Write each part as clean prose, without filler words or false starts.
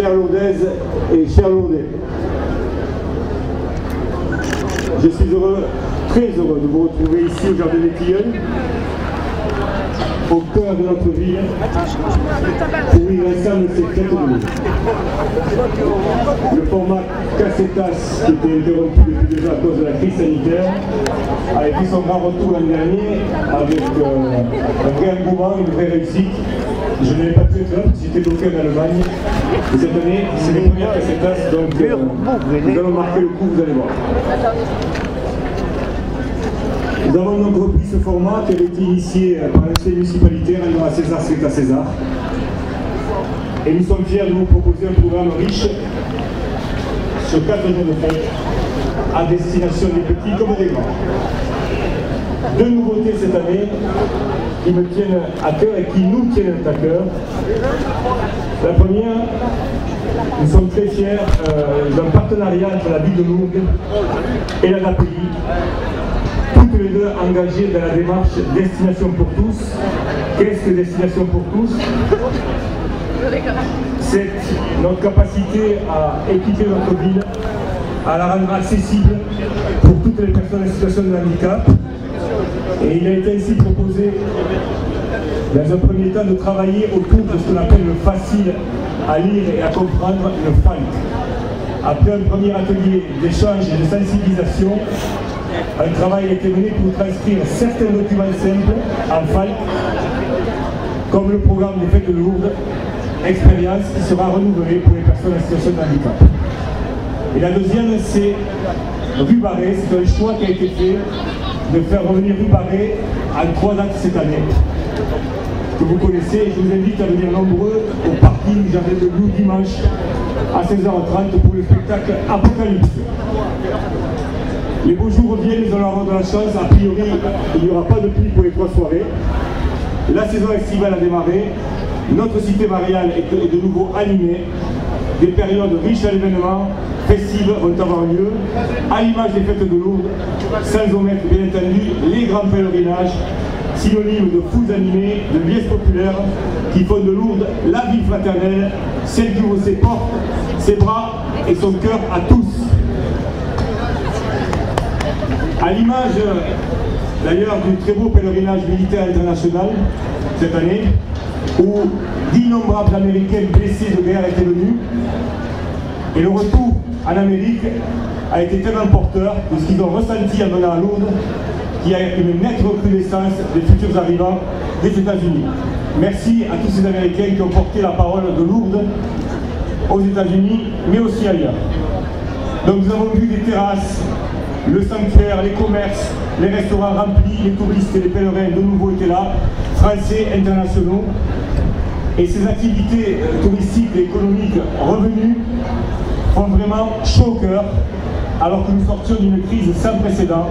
chères Lourdaises et chers Lourdais. Je suis heureux, très heureux de vous retrouver ici au Jardin des Tilleuls, au cœur de notre ville, pour vivre ensemble ces fêtes de l'eau. Le format Cassetas, qui était interrompu depuis déjà à cause de la crise sanitaire, a fait son grand retour l'an dernier avec un vrai engouement, une vraie réussite. Je n'avais pas pu être là, j'étais bloqué en Allemagne. Et cette année, c'est les premières Cassetas, donc nous allons marquer le coup, vous allez voir. Nous avons donc repris ce format qui avait été initié par l'ancienne municipalité, rendant à César ce qui est à César. Et nous sommes fiers de vous proposer un programme riche sur 4 jours de fête à destination des petits comme des grands. 2 nouveautés cette année qui me tiennent à cœur et qui nous tiennent à cœur. La première, nous sommes très fiers d'un partenariat entre la ville de Lourdes et la DAPI, toutes les deux engagées dans la démarche Destination pour tous. Qu'est-ce que Destination pour tous? C'est notre capacité à équiper notre ville, à la rendre accessible pour toutes les personnes en situation de handicap. Et il a été ainsi proposé, dans un premier temps, de travailler autour de ce qu'on appelle le facile à lire et à comprendre, le FALC. Après un premier atelier d'échange et de sensibilisation, un travail a été mené pour transcrire certains documents simples en FALC, comme le programme des fêtes de Lourdes, expérience qui sera renouvelée pour les personnes en situation de handicap. Et la deuxième, c'est Rubarré. C'est un choix qui a été fait de faire revenir Rubarré en 3 dates cette année, que vous connaissez. Je vous invite à venir nombreux au parking Jardin de Loup dimanche à 16h30 pour le spectacle Apocalypse. Les beaux jours reviennent, nous allons avoir de la chance. A priori, il n'y aura pas de pluie pour les 3 soirées. La saison estivale a démarré. Notre cité mariale est de nouveau animée. Des périodes riches à l'événement, festives vont avoir lieu, à l'image des fêtes de Lourdes, sans omettre bien entendu les grands pèlerinages, synonymes de foules animées, de liesses populaires, qui font de Lourdes la ville fraternelle, celle qui ouvre ses portes, ses bras et son cœur à tous. À l'image d'ailleurs du très beau pèlerinage militaire international cette année, où d'innombrables Américains blessés de guerre étaient venus, et le retour en Amérique a été tellement porteur de ce qu'ils ont ressenti en venant à Lourdes, qu'il y a une nette recrudescence des futurs arrivants des États-Unis. Merci à tous ces Américains qui ont porté la parole de Lourdes aux États-Unis, mais aussi ailleurs. Donc nous avons vu des terrasses, le sanctuaire, les commerces, les restaurants remplis, les touristes et les pèlerins de nouveau étaient là, français, internationaux. Et ces activités touristiques et économiques revenues font vraiment chaud au cœur, alors que nous sortions d'une crise sans précédent.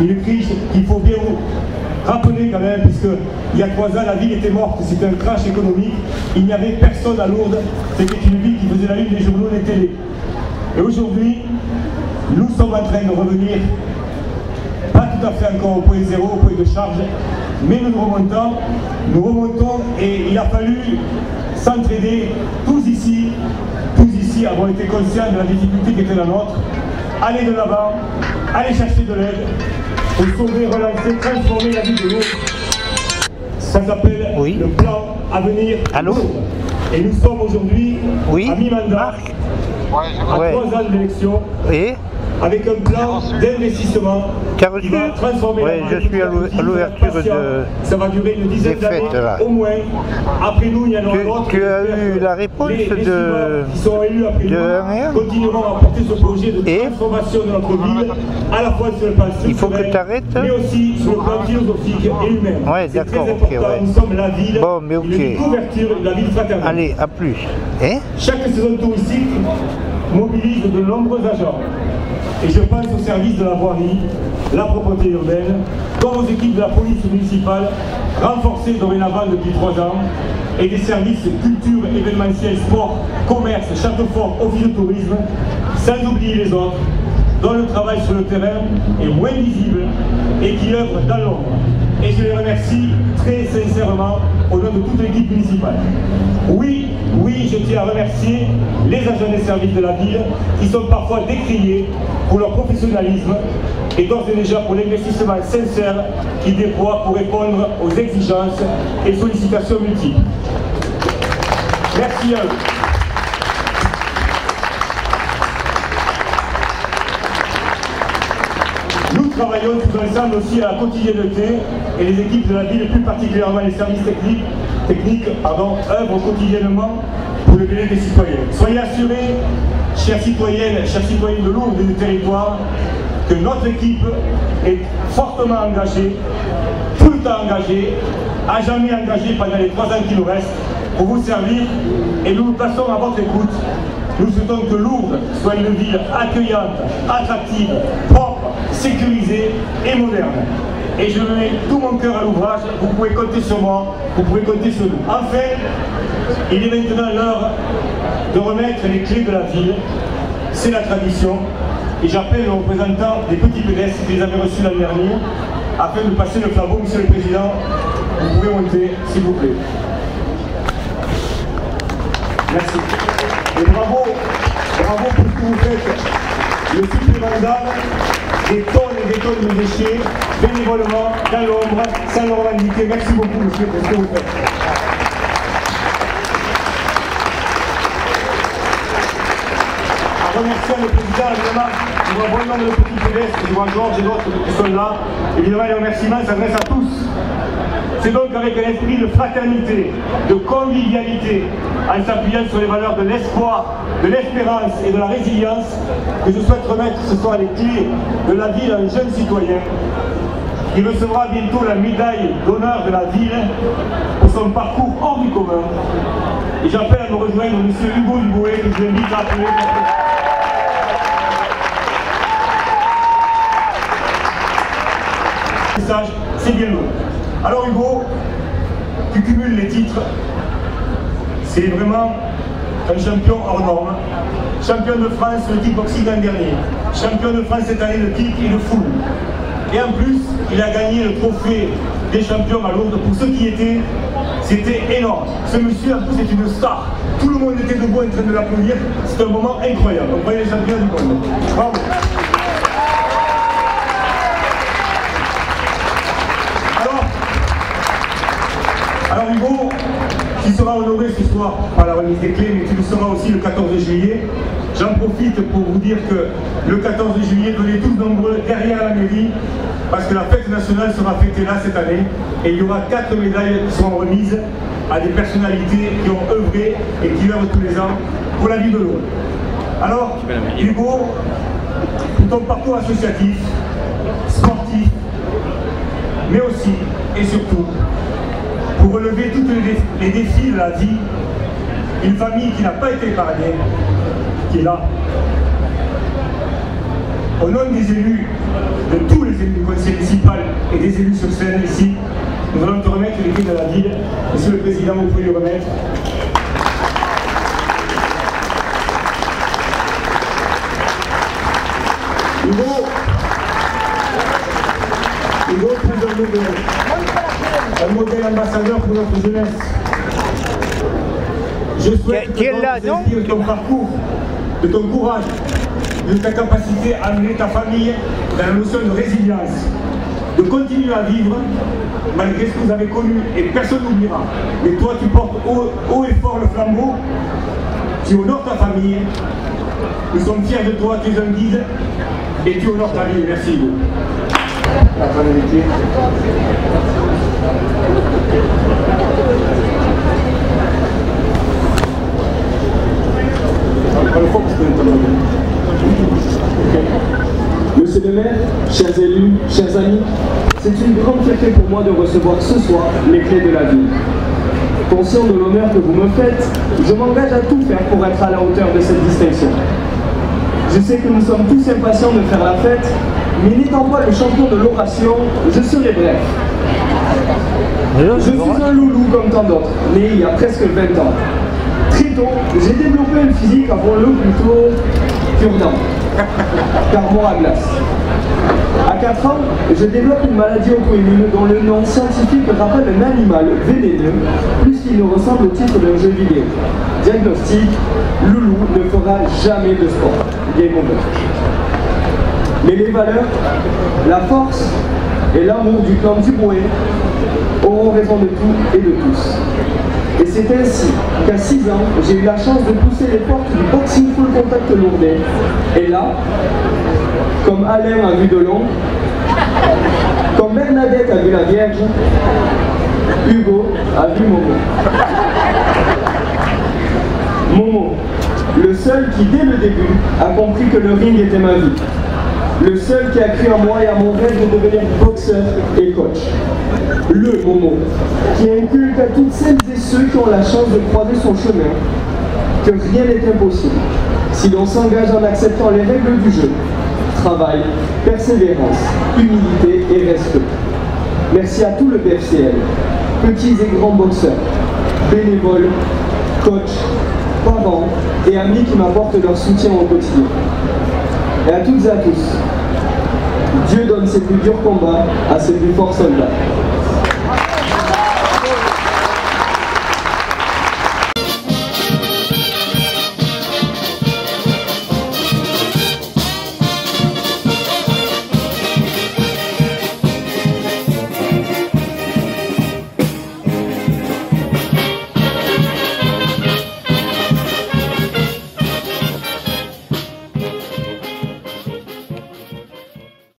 Une crise qu'il faut bien rappeler quand même, puisqu'il y a 3 ans, la ville était morte, c'était un crash économique, il n'y avait personne à Lourdes, c'était une ville qui faisait la une des journaux et des télés. Et aujourd'hui, nous sommes en train de revenir, pas tout à fait encore au point zéro, au point de charge, mais nous remontons et il a fallu s'entraider, tous ici avons été conscients de la difficulté qui était la nôtre, aller de l'avant, aller chercher de l'aide, pour sauver, relancer, transformer la ville de Lourdes. Ça s'appelle le plan Avenir Lourdes. Et nous sommes aujourd'hui à mi-mandat, à 3 ans d'élection, avec un plan d'investissement qui va transformer la ville. Je suis à l'ouverture ça va durer une dizaine d'années au moins. Après nous, il y en aura d'autres. Tu as eu la réponse qui seront élus après nous continueront à porter ce projet de transformation de notre ville, à la fois sur le plan structurel, mais aussi sur le plan philosophique et humain. C'est très important, nous sommes la ville, une couverture de la ville fraternelle. Allez, à plus. Chaque saison touristique mobilise de nombreux agents. Et je pense au service de la voirie, la propreté urbaine, comme aux équipes de la police municipale, renforcées dorénavant depuis 3 ans, et des services culture, événementiel, sport, commerce, château fort, office de tourisme, sans oublier les autres, dont le travail sur le terrain est moins visible et qui œuvrent dans l'ombre. Et je les remercie très sincèrement au nom de toute l'équipe municipale. Oui, je tiens à remercier les agents des services de la ville qui sont parfois décriés pour leur professionnalisme et d'ores et déjà pour l'investissement sincère qu'ils déploient pour répondre aux exigences et sollicitations multiples. Merci à eux. Nous travaillons tous ensemble aussi à la quotidienneté et les équipes de la ville, plus particulièrement les services techniques, œuvrent quotidiennement pour le bien des citoyens. Soyez assurés, chers citoyennes, chers citoyens de Lourdes et du territoire, que notre équipe est fortement engagée, tout le temps engagée, à jamais engagée pendant les 3 ans qui nous restent, pour vous servir, et nous nous plaçons à votre écoute. Nous souhaitons que Lourdes soit une ville accueillante, attractive, propre, sécurisée et moderne. Et je mets tout mon cœur à l'ouvrage, vous pouvez compter sur moi, vous pouvez compter sur nous. Enfin, il est maintenant l'heure de remettre les clés de la ville, c'est la tradition, et j'appelle le représentant des petits pédestres qui les avaient reçus l'année dernière, afin de passer le flambeau. Monsieur le Président, vous pouvez monter, s'il vous plaît. Merci. Et bravo pour ce que vous faites, le supplément d'âme, des tonnes et des tonnes de déchets, bénévolement, dans l'ombre, sans le revendiquer. Merci beaucoup, monsieur, pour ce que vous faites. En remerciant le président, évidemment, je vois bon nombre de petits pédestres, je vois Georges et d'autres qui sont là. Évidemment, les remerciements s'adressent à tous. C'est donc avec un esprit de fraternité, de convivialité, en s'appuyant sur les valeurs de l'espoir, de l'espérance et de la résilience, que je souhaite remettre ce soir les clés de la ville à un jeune citoyen qui recevra bientôt la médaille d'honneur de la ville pour son parcours hors du commun. Et j'appelle à me rejoindre M. Hugo Dubouet, que je l'invite à appeler. C'est bien long. Alors Hugo, tu cumules les titres, c'est vraiment un champion hors norme. Champion de France le kickboxing l'an dernier, champion de France cette année de kick et de full. Et en plus, il a gagné le trophée des champions à Lourdes. Pour ceux qui y étaient, c'était énorme. Ce monsieur en plus est une star. Tout le monde était debout en train de l'applaudir. C'est un moment incroyable. On voyait les champions du monde. Bravo. Alors Hugo, qui sera honoré ce soir par la remise des clés, mais qui le sera aussi le 14 juillet, j'en profite pour vous dire que le 14 juillet, venez tous nombreux derrière la mairie, parce que la fête nationale sera fêtée là cette année, et il y aura 4 médailles qui seront remises à des personnalités qui ont œuvré et qui œuvrent tous les ans pour la vie de Lourdes. Alors, Hugo, pour ton parcours associatif, sportif, mais aussi et surtout, pour relever tous les défis de la vie, une famille qui n'a pas été épargnée, qui est là. Au nom des élus, de tous les élus du conseil municipal et des élus sur scène ici, nous allons te remettre les clés de la ville. Monsieur le Président, vous pouvez les remettre. Hugo, un modèle ambassadeur pour notre jeunesse. Je souhaite que de ton parcours, de ton courage, de ta capacité à amener ta famille dans la notion de résilience, de continuer à vivre malgré ce que vous avez connu, et personne n'oubliera. Mais toi, tu portes haut et fort le flambeau, tu honores ta famille, nous sommes fiers de toi, tu es un guide, et tu honores ta vie. Merci Hugo. La fraternité. Monsieur le maire, chers élus, chers amis, c'est une grande fierté pour moi de recevoir ce soir les clés de la ville. Conscient de l'honneur que vous me faites, je m'engage à tout faire pour être à la hauteur de cette distinction. Je sais que nous sommes tous impatients de faire la fête, mais n'étant pas le champion de l'oration, je serai bref. Je suis un loulou comme tant d'autres, né il y a presque 20 ans. Très tôt, j'ai développé un physique avant le plutôt cure-dent, car moi à glace. À 4 ans, je développe une maladie auto-immune dont le nom scientifique rappelle un animal vénéneux, plus qu'il ne ressemble au titre d'un jeu vidéo. Diagnostic, Loulou ne fera jamais de sport. Game over. Mais les valeurs, la force et l'amour du clan Dubois auront raison de tout et de tous. Et c'est ainsi qu'à 6 ans, j'ai eu la chance de pousser les portes du boxing full contact lourdais. Et là, comme Alain a vu de long, comme Bernadette a vu la Vierge, Hugo a vu Momo. Momo, le seul qui dès le début a compris que le ring était ma vie. Le seul qui a cru en moi et à mon rêve de devenir boxeur et coach. Le Momo, qui inculque à toutes celles et ceux qui ont la chance de croiser son chemin que rien n'est impossible si l'on s'engage en acceptant les règles du jeu. Travail, persévérance, humilité et respect. Merci à tout le BFCL, petits et grands boxeurs, bénévoles, coachs, parents et amis qui m'apportent leur soutien au quotidien. Et à toutes et à tous, Dieu donne ses plus durs combats à ses plus forts soldats.